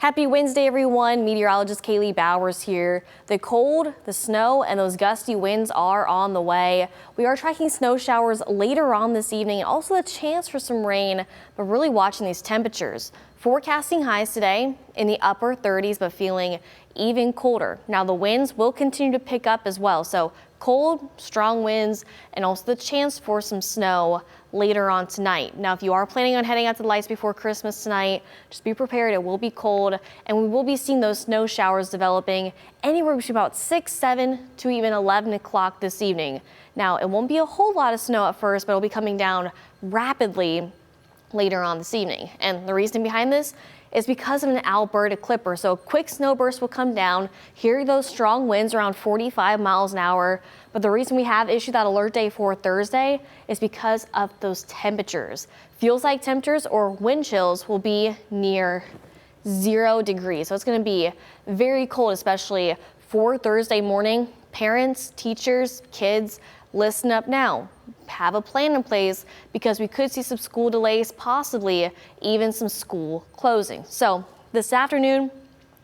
Happy Wednesday, everyone. Meteorologist Kaylee Bowers here. The cold, the snow, and those gusty winds are on the way. We are tracking snow showers later on this evening and also a chance for some rain, but really watching these temperatures. Forecasting highs today in the upper 30s, but feeling even colder. Now the winds will continue to pick up as well. So cold, strong winds, and also the chance for some snow later on tonight. Now, if you are planning on heading out to the lights before Christmas tonight, just be prepared. It will be cold, and we will be seeing those snow showers developing anywhere between about 6, 7 to even 11 o'clock this evening. Now, it won't be a whole lot of snow at first, but it'll be coming down rapidly later on this evening. And the reason behind this is because of an Alberta clipper. So a quick snow burst will come down. Hear those strong winds around 45 miles an hour. But the reason we have issued that alert day for Thursday is because of those temperatures. Feels like temperatures or wind chills will be near 0 degrees. So it's going to be very cold, especially for Thursday morning. Parents, teachers, kids, listen up now. Have a plan in place because we could see some school delays, possibly even some school closing. So this afternoon,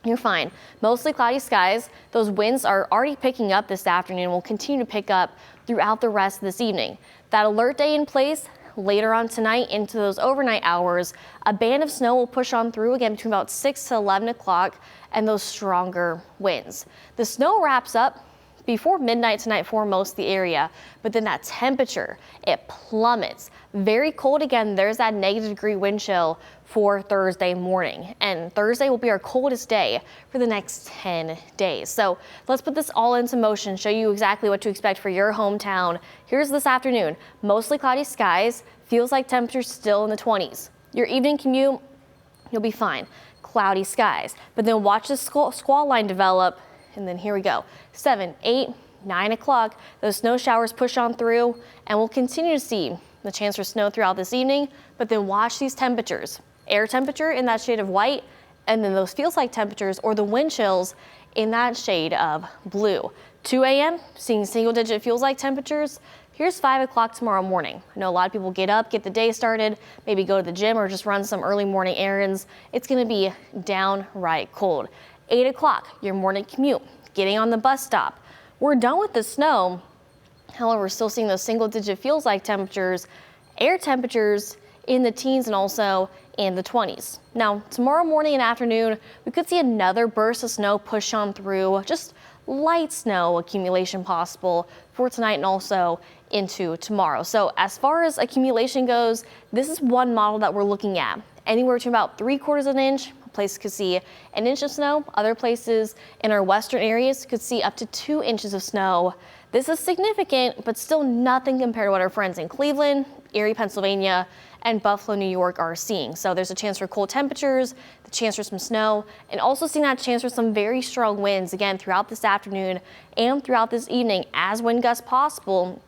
you're fine. Mostly cloudy skies. Those winds are already picking up this afternoon and will continue to pick up throughout the rest of this evening. That alert day in place later on tonight into those overnight hours. A band of snow will push on through again between about 6 to 11 o'clock and those stronger winds. The snow wraps up before midnight tonight for most of the area, but then that temperature, it plummets. Very cold again. There's that -degree wind chill for Thursday morning, and Thursday will be our coldest day for the next 10 days. So let's put this all into motion, show you exactly what to expect for your hometown. Here's this afternoon. Mostly cloudy skies, feels like temperatures still in the 20s. Your evening commute, you'll be fine. Cloudy skies, but then watch the squall line develop. And then here we go, 7, 8, 9 o'clock, those snow showers push on through, and we'll continue to see the chance for snow throughout this evening. But then watch these temperatures. Air temperature in that shade of white, and then those feels like temperatures or the wind chills in that shade of blue. 2 a.m., seeing single digit feels like temperatures. Here's 5 o'clock tomorrow morning. I know a lot of people get up, get the day started, maybe go to the gym or just run some early morning errands. It's going to be downright cold. 8 o'clock, your morning commute, getting on the bus stop. We're done with the snow. However, we're still seeing those single digit feels like temperatures, air temperatures in the teens and also in the 20s. Now, tomorrow morning and afternoon, we could see another burst of snow push on through, just light snow accumulation possible for tonight and also into tomorrow. So as far as accumulation goes, this is one model that we're looking at. Anywhere to about 3/4 of an inch. Places could see 1 inch of snow. Other places in our western areas could see up to 2 inches of snow. This is significant, but still nothing compared to what our friends in Cleveland, Erie, Pennsylvania, and Buffalo, New York are seeing. So there's a chance for cold temperatures, the chance for some snow, and also seeing that chance for some very strong winds again throughout this afternoon and throughout this evening as wind gusts possible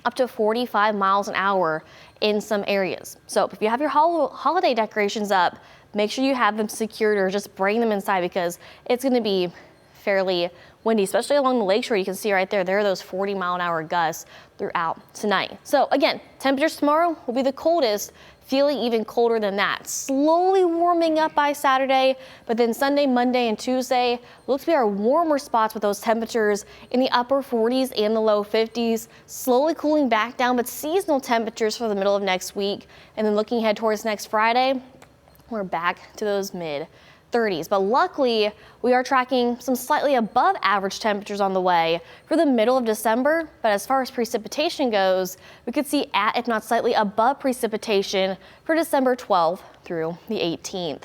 up to 45 miles an hour in some areas. So if you have your holiday decorations up, make sure you have them secured or just bring them inside because it's going to be fairly windy, especially along the lakeshore. You can see right there, there are those 40-mile-an-hour gusts throughout tonight. So again, temperatures tomorrow will be the coldest, feeling even colder than that. Slowly warming up by Saturday, but then Sunday, Monday, and Tuesday looks to be our warmer spots with those temperatures in the upper 40s and the low 50s. Slowly cooling back down, but seasonal temperatures for the middle of next week. And then looking ahead towards next Friday, we're back to those mid-30s. But luckily, we are tracking some slightly above average temperatures on the way for the middle of December. But as far as precipitation goes, we could see at, if not slightly above precipitation for December 12th through the 18th.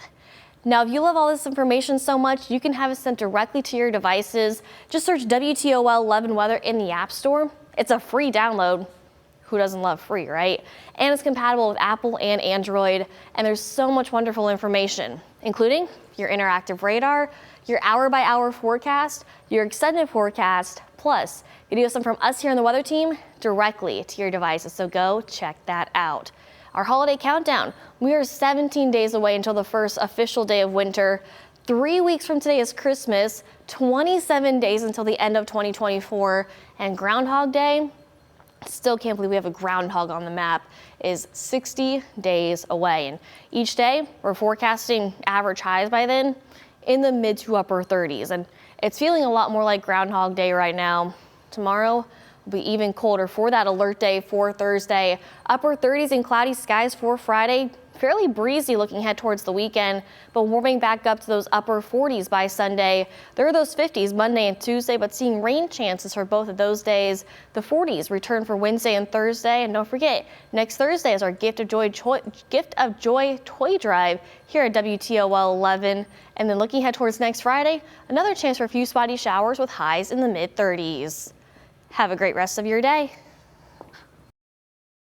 Now, if you love all this information so much, you can have it sent directly to your devices. Just search WTOL 11 Weather in the App Store. It's a free download. Who doesn't love free, right? And it's compatible with Apple and Android. And there's so much wonderful information, including your interactive radar, your hour-by-hour forecast, your extended forecast, plus videos from us here on the weather team directly to your devices. So go check that out. Our holiday countdown. We are 17 days away until the first official day of winter. 3 weeks from today is Christmas, 27 days until the end of 2024, and Groundhog Day, still can't believe we have a groundhog on the map, is 60 days away. And each day we're forecasting average highs by then in the mid to upper 30s. And it's feeling a lot more like Groundhog Day right now. Tomorrow will be even colder for that alert day for Thursday. Upper 30s and cloudy skies for Friday. Fairly breezy looking ahead towards the weekend, but warming back up to those upper 40s by Sunday. There are those 50s Monday and Tuesday, but seeing rain chances for both of those days. The 40s return for Wednesday and Thursday. And don't forget, next Thursday is our Gift of Joy toy drive here at WTOL 11. And then looking ahead towards next Friday, another chance for a few spotty showers with highs in the mid 30s. Have a great rest of your day.